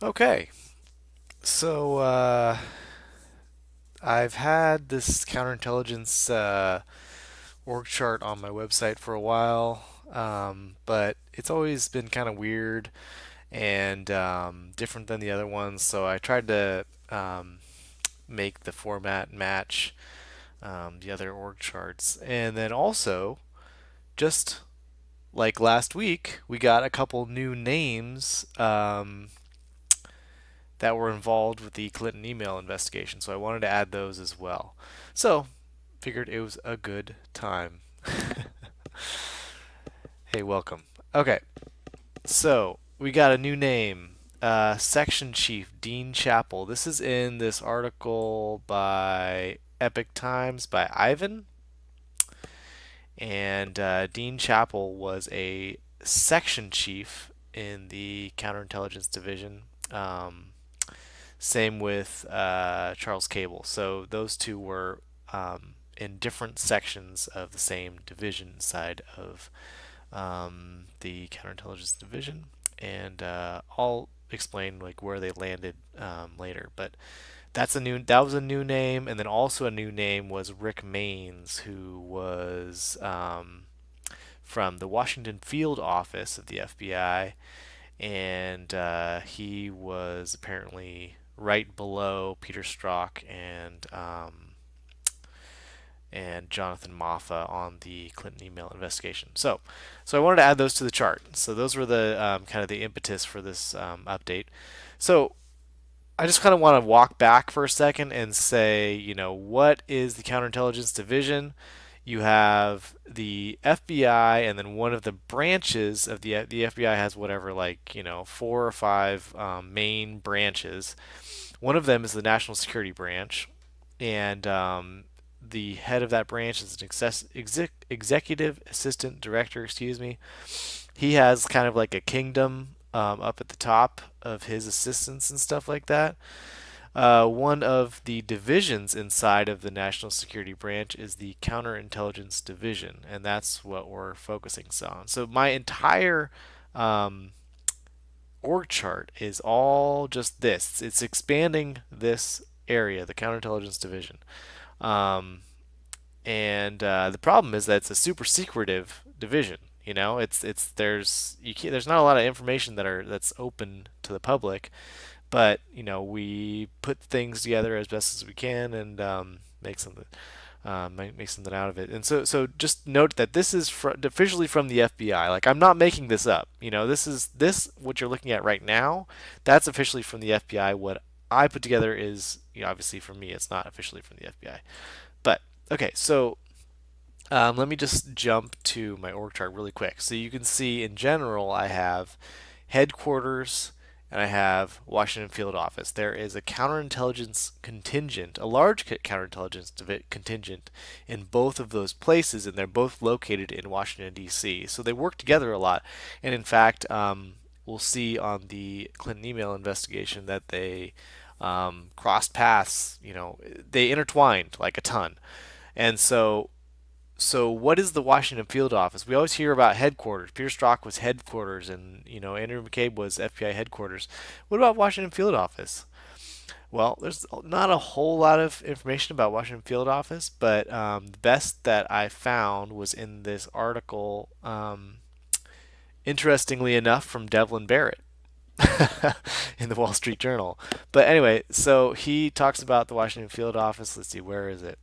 Okay, so I've had this counterintelligence org chart on my website for a while, but it's always been kind of weird and different than the other ones. So I tried to make the format match the other org charts, and then also just like last week, we got a couple new names that were involved with the Clinton email investigation. So I wanted to add those as well. So figured it was a good time. Hey, welcome. Okay, so we got a new name. Section Chief Dean Chappell. This is in this article by Epic Times by Ivan. And Dean Chappell was a section chief in the counterintelligence division. Same with Charles Cable. So those two were in different sections of the same division side of the counterintelligence division, and I'll explain like where they landed later. But that was a new name, and then also a new name was Rick Maines, who was from the Washington Field Office of the FBI, and he was apparently right below Peter Strzok and Jonathan Moffat on the Clinton email investigation. So I wanted to add those to the chart. So those were the kind of the impetus for this update. So I just kind of want to walk back for a second and say, what is the counterintelligence division? You have the FBI, and then one of the branches of the FBI has whatever, like 4 or 5 main branches. One of them is the National Security Branch, and the head of that branch is an executive assistant director. Excuse me. He has kind of like a kingdom up at the top of his assistants and stuff like that. One of the divisions inside of the National Security Branch is the Counterintelligence Division, and that's what we're focusing on. So my entire um, org chart is all just this. It's expanding this area, the Counterintelligence Division. Um, and the problem is that it's a super secretive division. It's there's not a lot of information that's open to the public, but we put things together as best as we can and make something out of it. And so just note that this is officially from the FBI. Like, I'm not making this up. This what you're looking at right now. That's officially from the FBI. What I put together is, obviously for me, it's not officially from the FBI. But okay, so let me just jump to my org chart really quick. So you can see in general, I have headquarters and I have Washington Field Office. There is a counterintelligence contingent, a large counterintelligence contingent in both of those places, and they're both located in Washington, D.C. So they work together a lot. And in fact, we'll see on the Clinton email investigation that they crossed paths, they intertwined like a ton. And so what is the Washington field office? We always hear about headquarters. Peter Strzok was headquarters, and Andrew McCabe was FBI headquarters. What about Washington field office? Well, there's not a whole lot of information about Washington field office, but the best that I found was in this article, interestingly enough, from Devlin Barrett in the Wall Street Journal. But anyway, so he talks about the Washington field office. Let's see, where is it?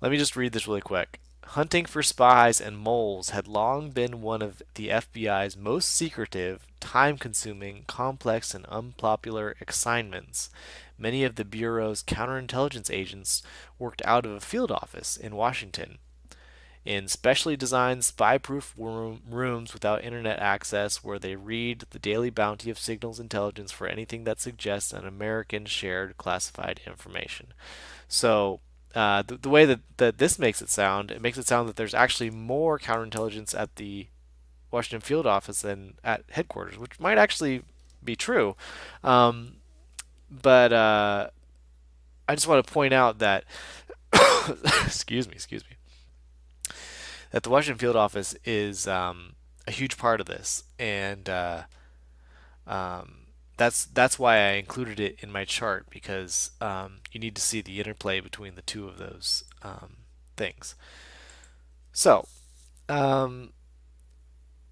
Let me just read this really quick. Hunting for spies and moles had long been one of the FBI's most secretive, time consuming, complex, and unpopular assignments. Many of the Bureau's counterintelligence agents worked out of a field office in Washington. In specially designed spy proof rooms without internet access, where they read the daily bounty of signals intelligence for anything that suggests an American shared classified information. So the way that this makes it sound, it makes it sound that there's actually more counterintelligence at the Washington field office than at headquarters, which might actually be true. Um, but I just want to point out that, excuse me, that the Washington field office is a huge part of this, and that's why I included it in my chart because you need to see the interplay between the two of those things. So um,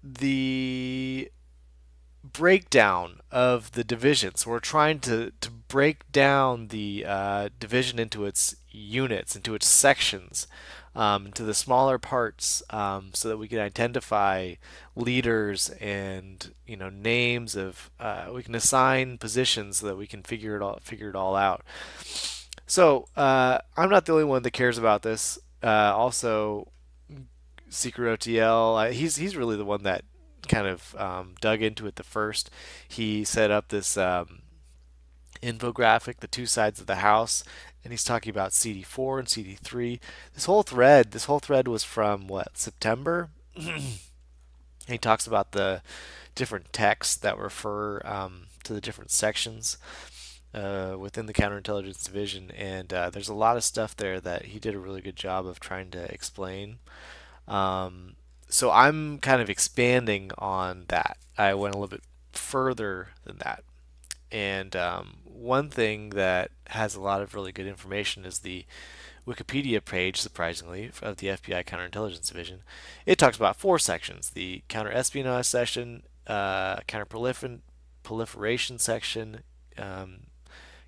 the breakdown of the division. So we're trying to break down the division into its units, into its sections, into the smaller parts, so that we can identify leaders and names of. We can assign positions so that we can figure it all out. So I'm not the only one that cares about this. Also, Secret OTL. He's really the one that kind of dug into it the first. He set up this infographic, the two sides of the house, and he's talking about CD4 and CD3. This whole thread was from what, September? He talks about the different texts that refer to the different sections within the counterintelligence division, and there's a lot of stuff there that he did a really good job of trying to explain. Um, so I'm kind of expanding on that. I went a little bit further than that. And one thing that has a lot of really good information is the Wikipedia page, surprisingly, of the FBI Counterintelligence Division. It talks about four sections: the counterespionage section, counterproliferation section, um,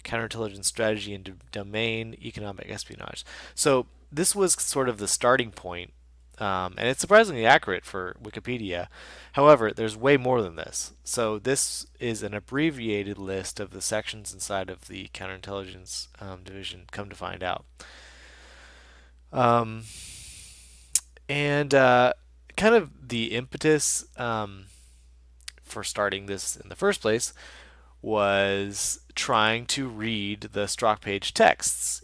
counterintelligence strategy and domain, economic espionage. So this was sort of the starting point, and it's surprisingly accurate for Wikipedia. However, there's way more than this. So this is an abbreviated list of the sections inside of the counterintelligence division. Come to find out, um, and kind of the impetus for starting this in the first place was trying to read the stock page texts.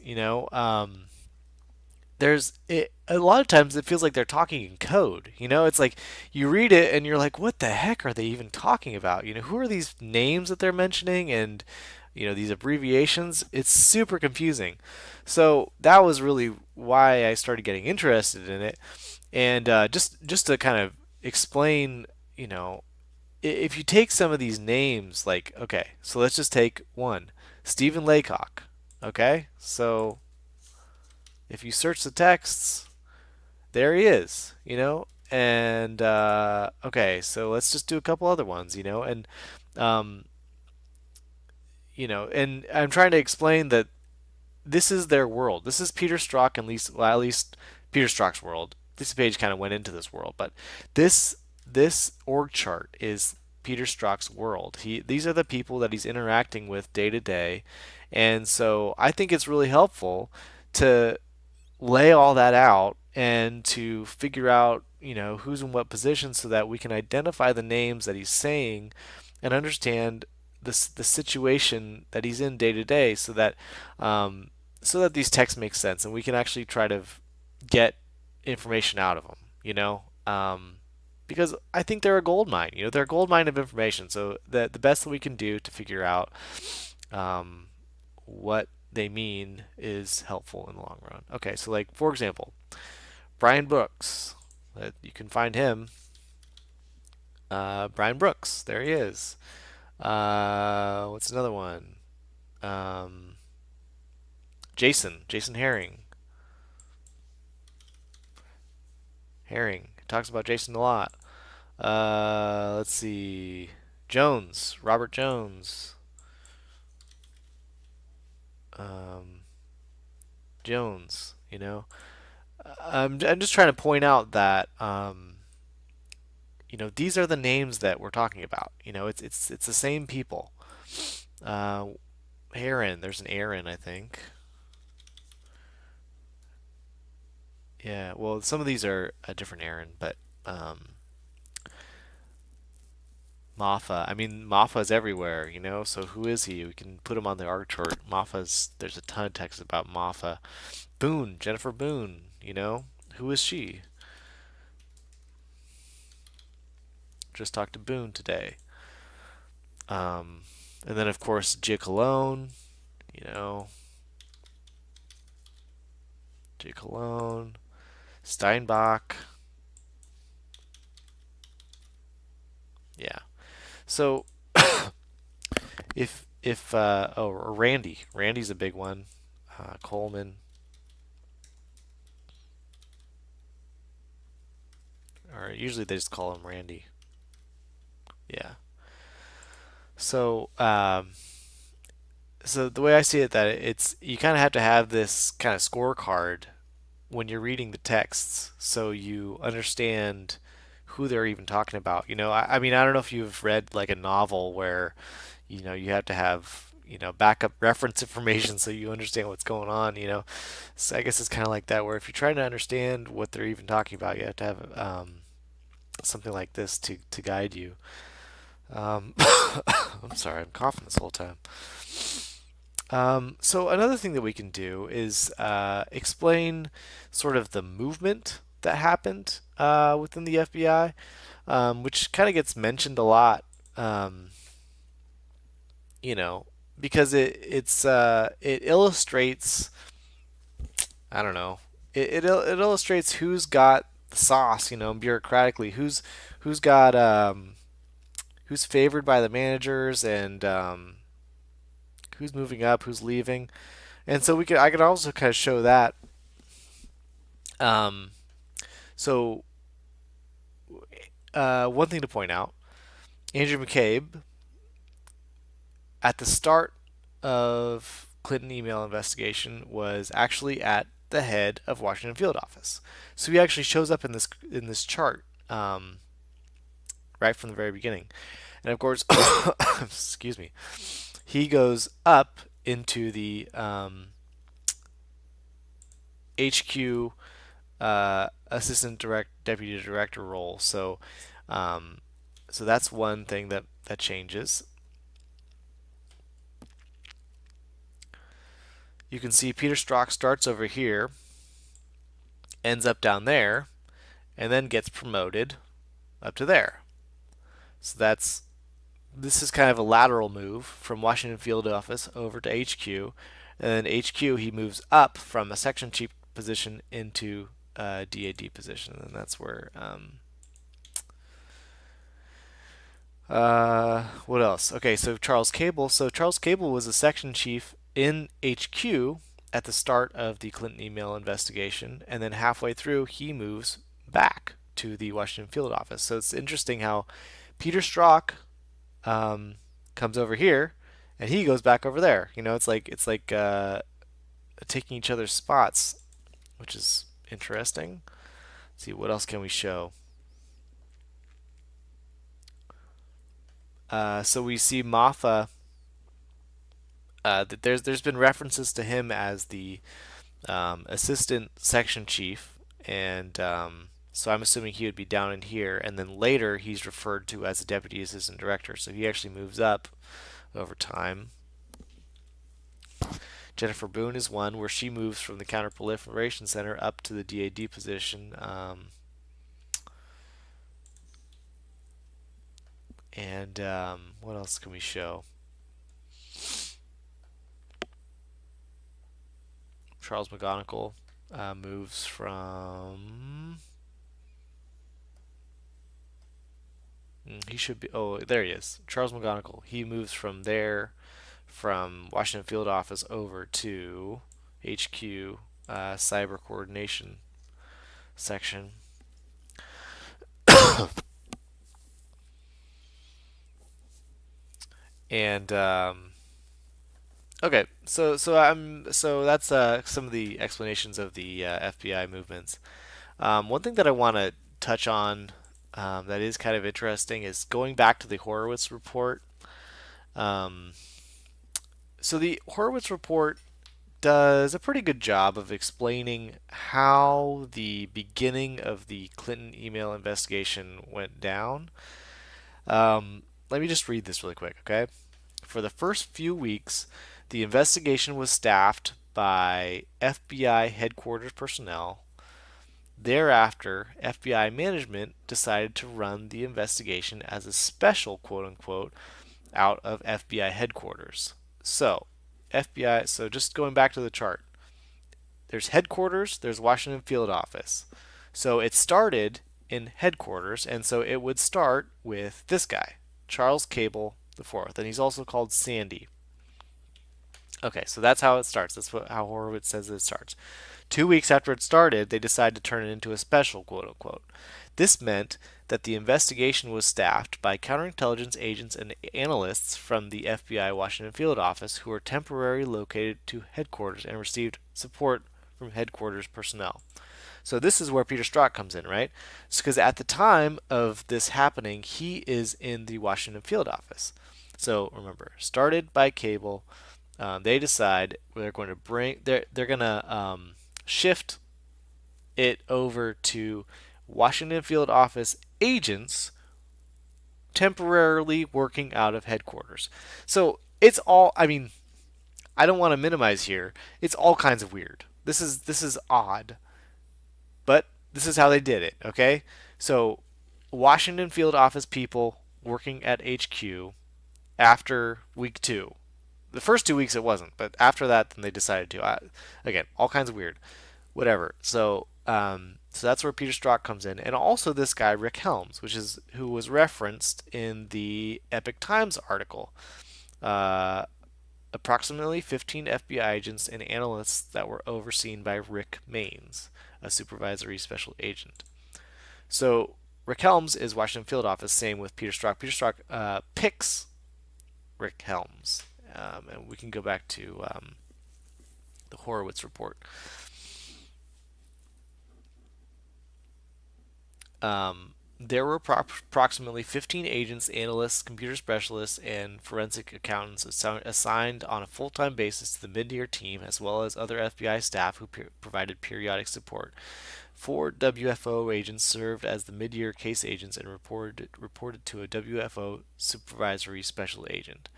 A lot of times it feels like they're talking in code. It's like you read it and you're like, what the heck are they even talking about? Who are these names that they're mentioning and these abbreviations? It's super confusing. So that was really why I started getting interested in it. And just to kind of explain, if you take some of these names, like, okay, so let's just take one, Stephen Laycock. Okay, so if you search the texts, there he is, and okay, so let's just do a couple other ones, um, and I'm trying to explain that this is their world. This is Peter Strzok, at least Peter Strzok's world. This page kind of went into this world, but this org chart is Peter Strzok's world. These are the people that he's interacting with day to day, and so I think it's really helpful to lay all that out and to figure out who's in what position so that we can identify the names that he's saying and understand the situation that he's in day to day so that these texts make sense and we can actually try to get information out of them, because I think they're a gold mine. They're a gold mine of information. So the best that we can do to figure out what they mean is helpful in the long run. Okay, so like for example, Brian Brooks. You can find him. Brian Brooks. There he is. What's another one? Um, Jason Herring. Herring talks about Jason a lot. Let's see. Robert Jones. Um, Jones. I'm just trying to point out that these are the names that we're talking about. It's the same people. Uh, Aaron, there's an Aaron, I think. Yeah, well, some of these are a different Aaron, but Maffa. I mean, Maffa's everywhere, So who is he? We can put him on the org chart. There's a ton of text about Maffa. Boone, Jennifer Boone. Who is she? Just talked to Boone today. Um, and then of course Gia Cologne. You know, Gia Cologne, Steinbach. Yeah. So Oh, or Randy's a big one. Coleman, or usually they just call him Randy. Yeah. So so the way I see it, that it's you kind of have to have this kind of scorecard when you're reading the texts, so you understand who they're even talking about. I mean, I don't know if you've read like a novel where you have to have backup reference information so you understand what's going on. So I guess it's kind of like that, where if you're trying to understand what they're even talking about, you have to have something like this to guide you. I'm sorry, I'm coughing this whole time. So another thing that we can do is explain sort of the movement that happened within the FBI, which kind of gets mentioned a lot. Um, you know, because it illustrates, I don't know, it illustrates who's got the sauce, bureaucratically, who's got who's favored by the managers, and who's moving up, who's leaving. And so I could also kind of show that. Um, so one thing to point out, Andrew McCabe, at the start of Clinton email investigation, was actually at the head of Washington field office. So he actually shows up in this chart right from the very beginning. And of course, excuse me, he goes up into the HQ assistant deputy director role. Um, so that's one thing that changes. You can see Peter Strzok starts over here, ends up down there, and then gets promoted up to there. So this is kind of a lateral move from Washington field office over to HQ, and then HQ he moves up from a section chief position into a DAD position, and that's where. What else? Okay, so Charles Cable. So Charles Cable was a section chief in HQ at the start of the Clinton email investigation, and then halfway through he moves back to the Washington field office. So it's interesting how Peter Strzok comes over here, and he goes back over there. It's like taking each other's spots, which is interesting. Let's see, what else can we show? So we see Moffat. That there's been references to him as the assistant section chief, and so I'm assuming he would be down in here, and then later he's referred to as a deputy assistant director. So he actually moves up over time. Jennifer Boone is one where she moves from the Counterproliferation Center up to the DAD position. And what else can we show? Charles McGonigal moves from. He should be. Oh, there he is. Charles McGonigal. He moves from there, from Washington field office over to HQ cyber coordination section. And okay, so that's some of the explanations of the FBI movements. One thing that I want to touch on that is kind of interesting is going back to the Horowitz report. Um, so the Horowitz report does a pretty good job of explaining how the beginning of the Clinton email investigation went down. Let me just read this really quick, okay? For the first few weeks, the investigation was staffed by FBI headquarters personnel. Thereafter, FBI management decided to run the investigation as a special quote unquote out of FBI headquarters. So just going back to the chart, there's headquarters, there's Washington field office. So it started in headquarters, and so it would start with this guy, Charles Cable the 4th, and he's also called Sandy. Okay, so that's how it starts. How Horowitz says it starts. 2 weeks after it started, they decided to turn it into a special, quote unquote. This meant that the investigation was staffed by counterintelligence agents and analysts from the FBI Washington field office who were temporarily located to headquarters and received support from headquarters personnel. So this is where Peter Strzok comes in, right? Because at the time of this happening, he is in the Washington field office. So remember, started by cable, they decide they're going to they're going to shift it over to Washington field office agents temporarily working out of headquarters. So it's all, I mean, I don't want to minimize here. It's all kinds of weird. This is odd, but this is how they did it, okay? So Washington field office people working at HQ after week 2. The first 2 weeks it wasn't, but after that, then they decided to. Again, all kinds of weird, whatever. So that's where Peter Strzok comes in, and also this guy Rick Helms, who was referenced in the Epic Times article. Uh, Approximately 15 FBI agents and analysts that were overseen by Rick Maines, a supervisory special agent. So Rick Helms is Washington field office. Same with Peter Strzok. Peter Strzok picks Rick Helms. And we can go back to the Horowitz report. There were approximately 15 agents, analysts, computer specialists, and forensic accountants assigned on a full-time basis to the mid-year team, as well as other FBI staff who provided periodic support. 4 WFO agents served as the mid-year case agents and reported to a WFO supervisory special agent.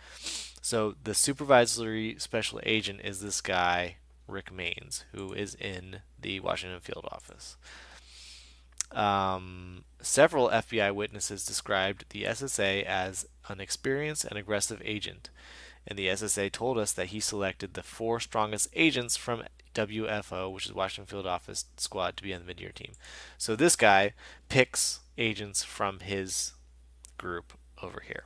So the supervisory special agent is this guy, Rick Maines, who is in the Washington field office. Several FBI witnesses described the SSA as an experienced and aggressive agent, and the SSA told us that he selected the 4 strongest agents from WFO, which is Washington Field Office Squad, to be on the mid-year team. So this guy picks agents from his group over here.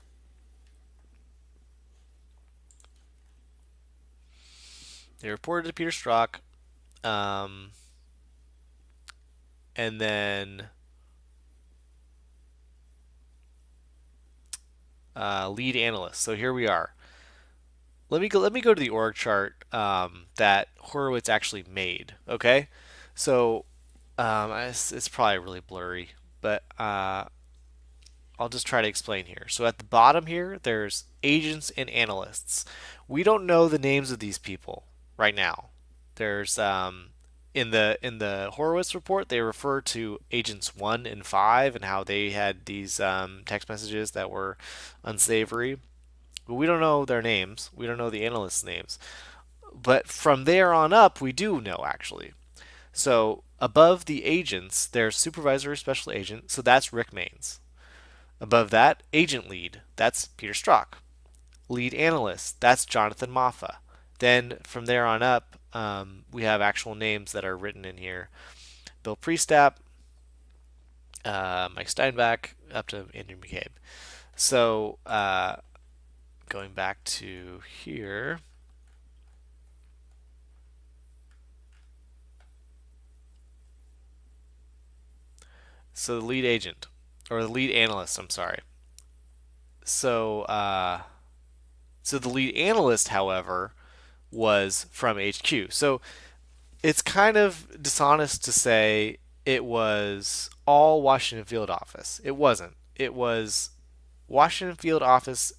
They reported to Peter Strzok, and then lead analyst. So here we are. Let me go to the org chart that Horowitz actually made. Okay, so it's probably really blurry, but I'll just try to explain here. So at the bottom here, there's agents and analysts. We don't know the names of these people right now. There's in the Horowitz report, they refer to agents 1 and 5 and how they had these text messages that were unsavory. But we don't know their names. We don't know the analysts' names. But from there on up, we do know actually. So above the agents, there's supervisory special agent. So that's Rick Maines. Above that, agent lead. That's Peter Strzok. Lead analyst. That's Jonathan Moffa. Then from there on up, we have actual names that are written in here. Bill Priestap, Mike Steinbach, up to Andrew McCabe. So going back to here. So the lead agent, or the lead analyst, I'm sorry. So the lead analyst, however, was from HQ. So it's kind of dishonest to say it was all Washington field office. It wasn't. It was Washington field office.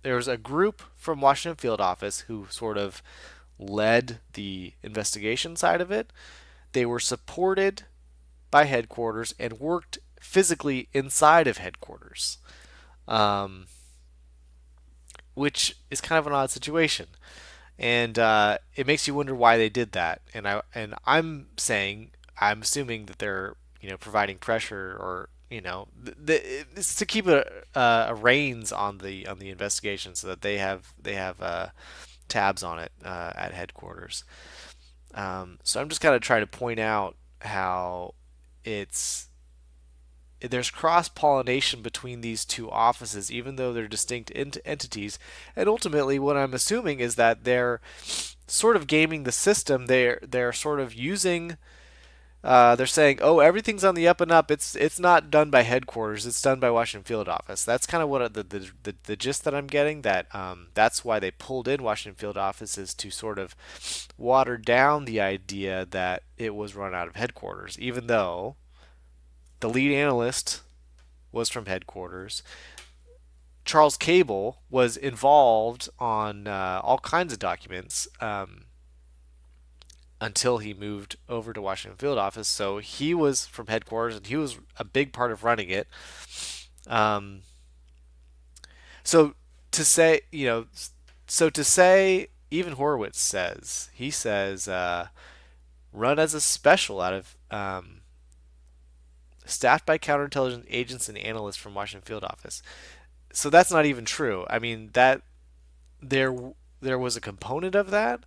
There was a group from Washington field office who sort of led the investigation side of it. They were supported by headquarters and worked physically inside of headquarters, which is kind of an odd situation, and it makes you wonder why they did that. I'm assuming that they're providing pressure, or it's to keep a reins on the investigation so that they have tabs on it at headquarters. So I'm just kind of trying to point out how it's there's cross pollination between these two offices, even though they're distinct entities. And ultimately, what I'm assuming is that they're sort of gaming the system. They're sort of using. They're saying, "Oh, everything's on the up and up. It's not done by headquarters. It's done by Washington Field Office." That's kind of what the gist that I'm getting. That that's why they pulled in Washington Field Office, is to sort of water down the idea that it was run out of headquarters, even though the lead analyst was from headquarters. Charles Cable was involved on all kinds of documents until he moved over to Washington Field Office. So he was from headquarters, and he was a big part of running it. Um, so to say, to say, even Horowitz says, he says, run as a special out of staffed by counterintelligence agents and analysts from Washington Field Office. So that's not even true. I mean, that there there was a component of that,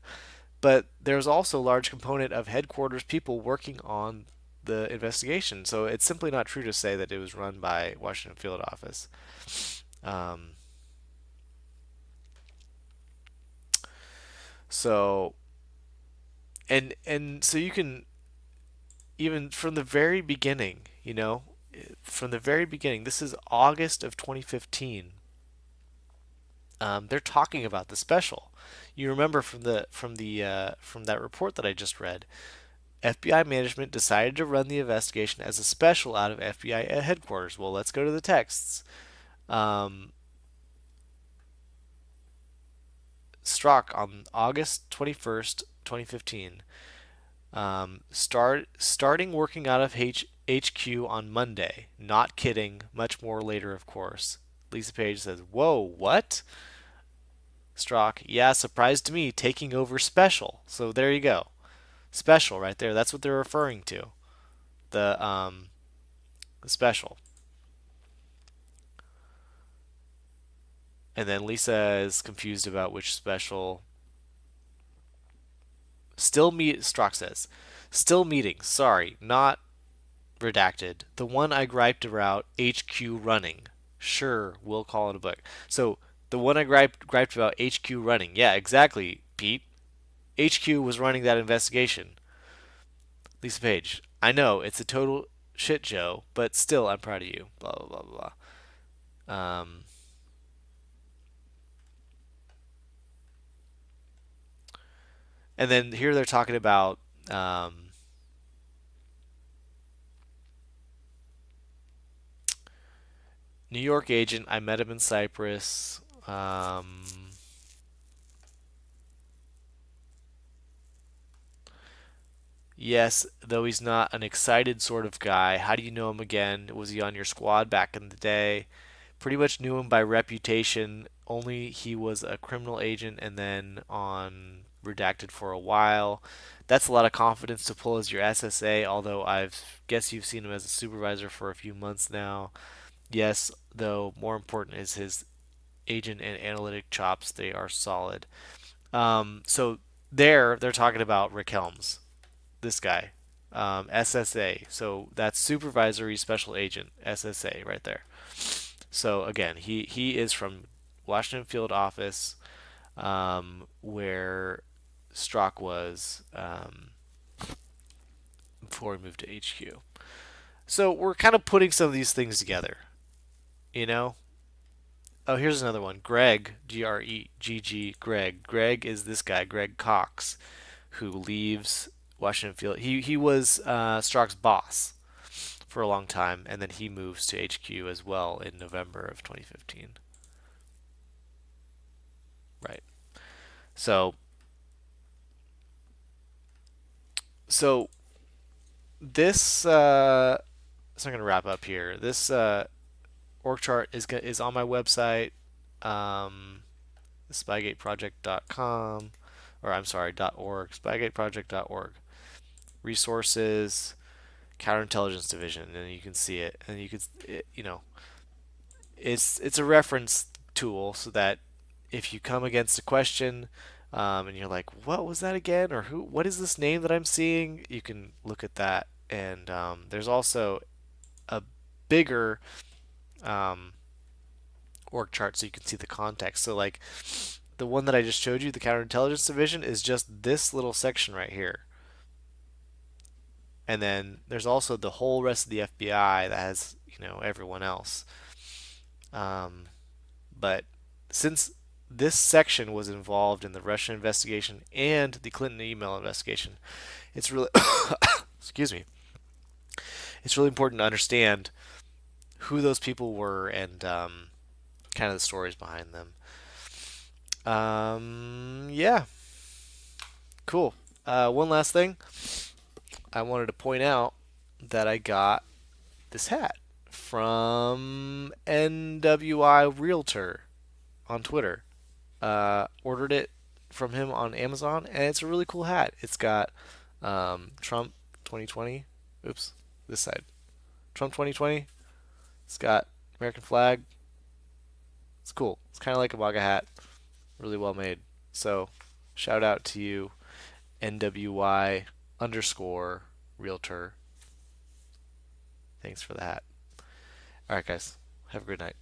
but there's also a large component of headquarters people working on the investigation. So it's simply not true to say that it was run by Washington Field Office. Um, so and so you can, even from the very beginning, from the very beginning. This is August of 2015. They're talking about the special. You remember from that report that I just read. FBI management decided to run the investigation as a special out of FBI headquarters. Well, let's go to the texts. Um, Strzok on August 21st, 2015. Starting working out of HQ on Monday. Not kidding. Much more later, of course. Lisa Page says, "Whoa, what?" Strzok, "Yeah, surprise to me, taking over special." So there you go. Special right there. That's what they're referring to. The special. And then Lisa is confused about which special. Strzok says, "Still meeting. Sorry, not redacted. The one I griped about HQ running. Sure, we'll call it a book." So the one I griped about HQ running. Yeah, exactly, Pete. HQ was running that investigation. Lisa Page, "I know it's a total shit show, but still, I'm proud of you." Blah blah blah blah. And then here they're talking about New York agent. I met him in Cyprus. Yes, though he's not an excited sort of guy. How do you know him again? Was he on your squad back in the day? Pretty much knew him by reputation. Only he was a criminal agent and then on redacted for a while. That's a lot of confidence to pull as your SSA, although I've guess you've seen him as a supervisor for a few months now. Yes, though more important is his agent and analytic chops. They are solid. So they're talking about Rick Helms, this guy, SSA. So that's supervisory special agent, SSA, right there. So again, he is from Washington Field Office, where Strzok was before he moved to HQ. So we're kind of putting some of these things together, you know. Oh, here's another one. Greg, Gregg, Greg. Greg is this guy, Greg Cox, who leaves Washington Field. He was Strzok's boss for a long time, and then he moves to HQ as well in November of 2015. Right. So so this so I'm gonna wrap up here. This org chart is on my website, spygateproject.com, or I'm sorry, .org, spygateproject.org. Resources, Counterintelligence Division, and you can see it, and it's a reference tool so that if you come against a question, and you're like, what was that again, or what is this name that I'm seeing, you can look at that. And there's also a bigger um, org chart so you can see the context. So like the one that I just showed you, the counterintelligence division, is just this little section right here. And then there's also the whole rest of the FBI that has, everyone else. Um, but since this section was involved in the Russian investigation and the Clinton email investigation, it's really excuse me. It's really important to understand who those people were and kind of the stories behind them. Yeah, cool. One last thing, I wanted to point out that I got this hat from NWI Realtor on Twitter. Ordered it from him on Amazon, and it's a really cool hat. It's got Trump 2020. Oops, this side. Trump 2020. It's got American flag. It's cool. It's kind of like a MAGA hat. Really well made. So, shout out to you, NWY underscore realtor. Thanks for the hat. All right, guys. Have a good night.